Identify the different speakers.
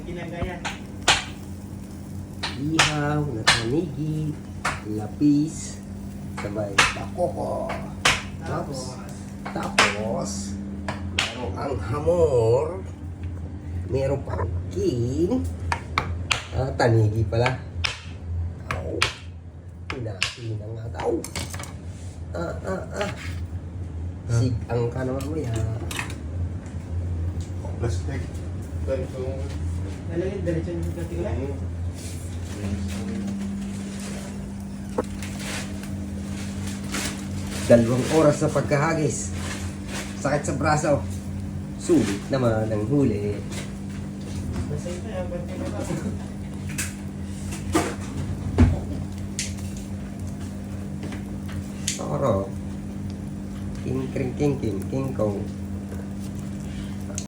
Speaker 1: kinagayan.
Speaker 2: Ihaw na tanigi, lapis, sabay bakoko. Tapos, meron ang hamor, meron pang king, tanigi pala. Aw, pinakinang nga tao. Sigang ka naman mo yan.
Speaker 3: Plastic.
Speaker 1: Nalagyan, diretso yung katigla.
Speaker 2: 2 oras na pagkahagis. Sakit sa braso. Sulit naman ang huli.
Speaker 1: Basta ito, ba't ka na ba?
Speaker 2: Toro. King kring king king king kong.